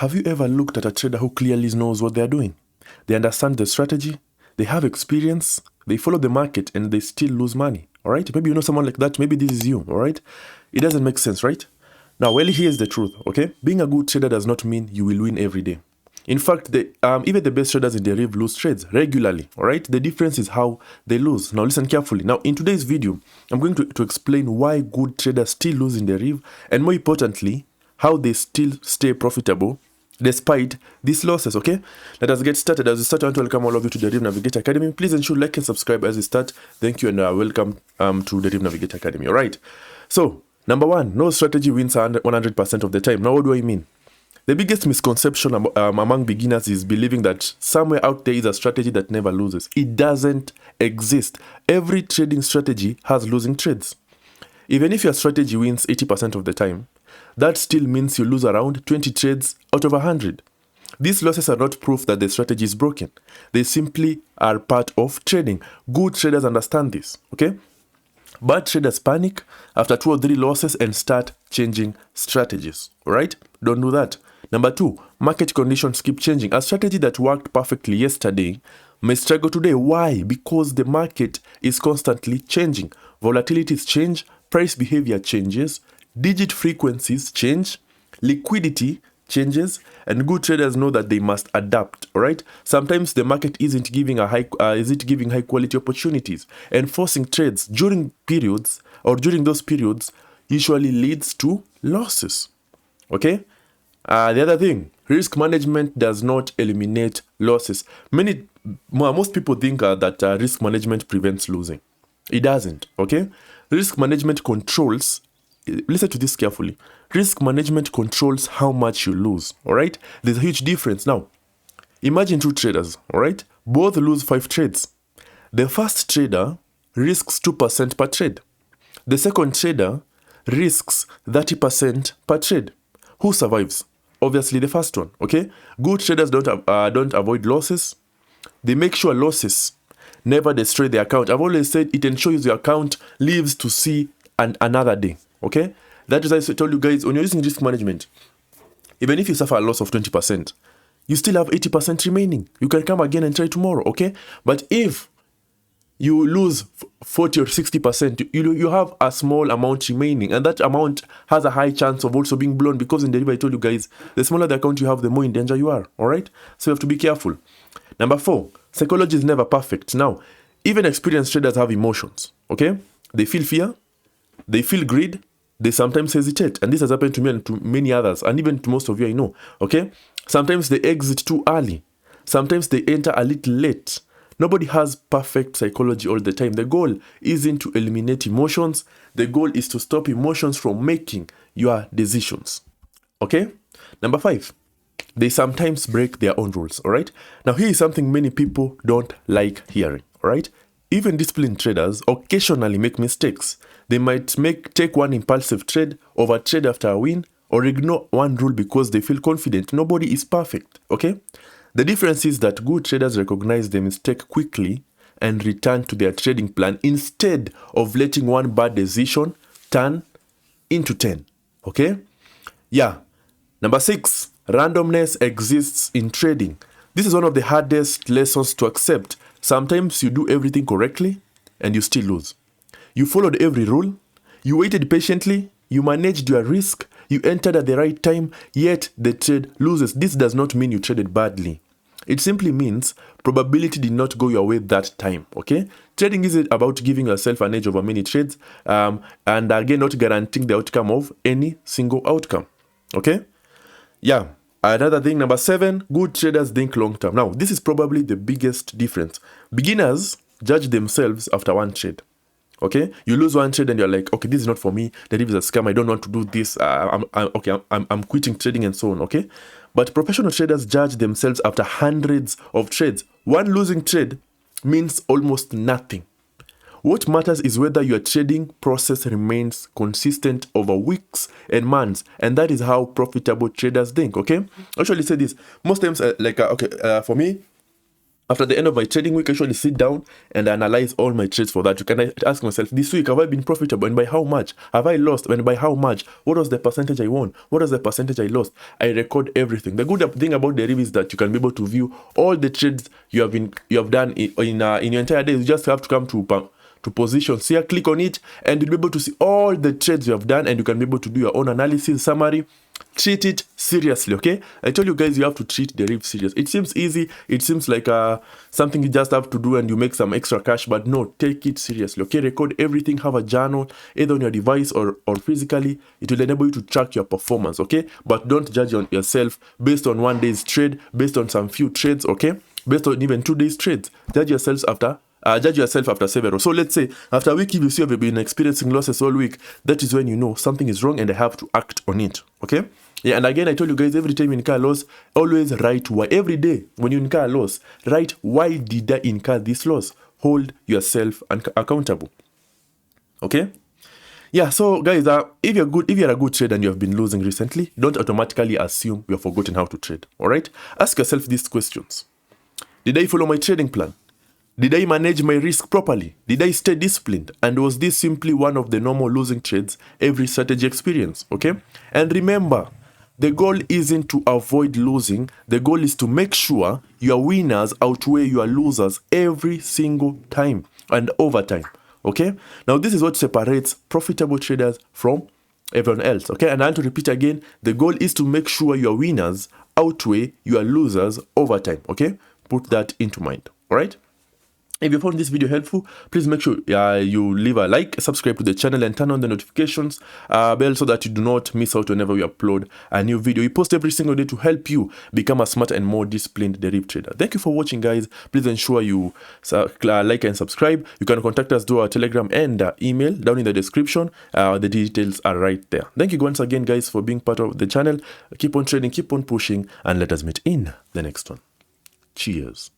Have you ever looked at a trader who clearly knows what they're doing? They understand the strategy, they have experience, they follow the market, and they still lose money, all right? Maybe you know someone like that, maybe this is you, all right? It doesn't make sense, right? Now, well, here's the truth, okay? Being a good trader does not mean you will win every day. In fact, even the best traders in Deriv lose trades regularly, all right? The difference is how they lose. Now, listen carefully. Now, in today's video, I'm going to explain why good traders still lose in Deriv, and more importantly, how they still stay profitable despite these losses, okay? Let us get started. As we start, I want to welcome all of you to DerivNavigatorAcademy. Please ensure like and subscribe as we start. Thank you and welcome to DerivNavigatorAcademy, all right? So, number one, no strategy wins 100% of the time. Now, what do I mean? The biggest misconception among beginners is believing that somewhere out there is a strategy that never loses. It doesn't exist. Every trading strategy has losing trades. Even if your strategy wins 80% of the time, that still means you lose around 20 trades out of 100. These losses are not proof that the strategy is broken. They simply are part of trading. Good traders understand this, okay? Bad traders panic after 2 or 3 losses and start changing strategies, all right? Don't do that. Number 2, market conditions keep changing. A strategy that worked perfectly yesterday may struggle today. Why? Because the market is constantly changing. Volatilities change, price behavior changes, digit frequencies change, liquidity changes, and good traders know that they must adapt, all right? Sometimes the market isn't giving giving high quality opportunities, and forcing trades during periods or during those periods usually leads to losses, okay? The other thing, risk management does not eliminate losses. Most people think that risk management prevents losing. It doesn't, okay? Risk management controls, listen to this carefully, risk management controls how much you lose, all right? There's a huge difference. Now, imagine 2 traders, all right? Both lose 5 trades. The first trader risks 2% per trade. The second trader risks 30% per trade. Who survives? Obviously the first one, okay? Good traders don't avoid losses. They make sure losses never destroy the account. I've always said it ensures your account lives to see another day, okay? That is why I told you guys, when you're using risk management, even if you suffer a loss of 20%, you still have 80% remaining. You can come again and try tomorrow, okay? But if you lose 40 or 60%, you have a small amount remaining, and that amount has a high chance of also being blown, because in Deriv I told you guys, the smaller the account you have, the more in danger you are, all right? So you have to be careful. Number 4, psychology is never perfect. Now, even experienced traders have emotions, okay? They feel fear, they feel greed, they sometimes hesitate, and this has happened to me and to many others, and even to most of you I know, okay? Sometimes they exit too early, sometimes they enter a little late. Nobody has perfect psychology all the time. The goal isn't to eliminate emotions. The goal is to stop emotions from making your decisions. Okay? Number 5, they sometimes break their own rules, all right? Now, here is something many people don't like hearing, all right? Even disciplined traders occasionally make mistakes. They might take one impulsive trade, over trade after a win, or ignore one rule because they feel confident. Nobody is perfect, okay? The difference is that good traders recognize the mistake quickly and return to their trading plan instead of letting one bad decision turn into 10. Okay? Yeah. Number 6, randomness exists in trading. This is one of the hardest lessons to accept. Sometimes you do everything correctly and you still lose. You followed every rule, you waited patiently, you managed your risk, you entered at the right time, yet the trade loses. This does not mean you traded badly. It simply means probability did not go your way that time, okay? Trading isn't about giving yourself an edge over many trades, and again, not guaranteeing the outcome of any single outcome, okay? Yeah, another thing, number 7, good traders think long term. Now, this is probably the biggest difference. Beginners judge themselves after one trade. Okay, you lose one trade and you're like, okay, this is not for me. Deriv is a scam. I don't want to do this. I'm quitting trading and so on. Okay, but professional traders judge themselves after hundreds of trades. One losing trade means almost nothing. What matters is whether your trading process remains consistent over weeks and months, and that is how profitable traders think. Okay, I usually say this most times. For me, After the end of my trading week, I usually sit down and analyze all my trades for that. You can ask myself, this week, have I been profitable? And by how much? Have I lost? And by how much? What was the percentage I won? What was the percentage I lost? I record everything. The good thing about Deriv is that you can be able to view all the trades you have done in your entire day. You just have to come to positions here, click on it, and you'll be able to see all the trades you have done, and you can be able to do your own analysis, summary. Treat it seriously, okay? I told you guys you have to treat Deriv serious. It seems easy, it seems like something you just have to do and you make some extra cash, but no, take it seriously, okay? Record everything, have a journal, either on your device or physically. It will enable you to track your performance, okay? But don't judge on yourself based on one day's trade, based on some few trades, okay? Based on even 2 days trades. Judge yourself after several. So let's say after a week, if you see you've been experiencing losses all week, that is when you know something is wrong and I have to act on it. Okay? Yeah, and again, I told you guys, every time you incur a loss, always write why. Every day when you incur a loss, write, why did I incur this loss? Hold yourself accountable. Okay? Yeah, so guys, if you're a good trader and you have been losing recently, don't automatically assume you have forgotten how to trade. All right? Ask yourself these questions. Did I follow my trading plan? Did I manage my risk properly? Did I stay disciplined? And was this simply one of the normal losing trades every strategy experience? Okay? And remember, the goal isn't to avoid losing. The goal is to make sure your winners outweigh your losers every single time and over time. Okay? Now, this is what separates profitable traders from everyone else. Okay? And I want to repeat again, the goal is to make sure your winners outweigh your losers over time. Okay? Put that into mind. All right? If you found this video helpful, please make sure you leave a like, subscribe to the channel, and turn on the notifications bell so that you do not miss out whenever we upload a new video. We post every single day to help you become a smarter and more disciplined Deriv trader. Thank you for watching, guys. Please ensure you like and subscribe. You can contact us through our Telegram and email down in the description. The details are right there. Thank you once again, guys, for being part of the channel. Keep on trading, keep on pushing, and let us meet in the next one. Cheers.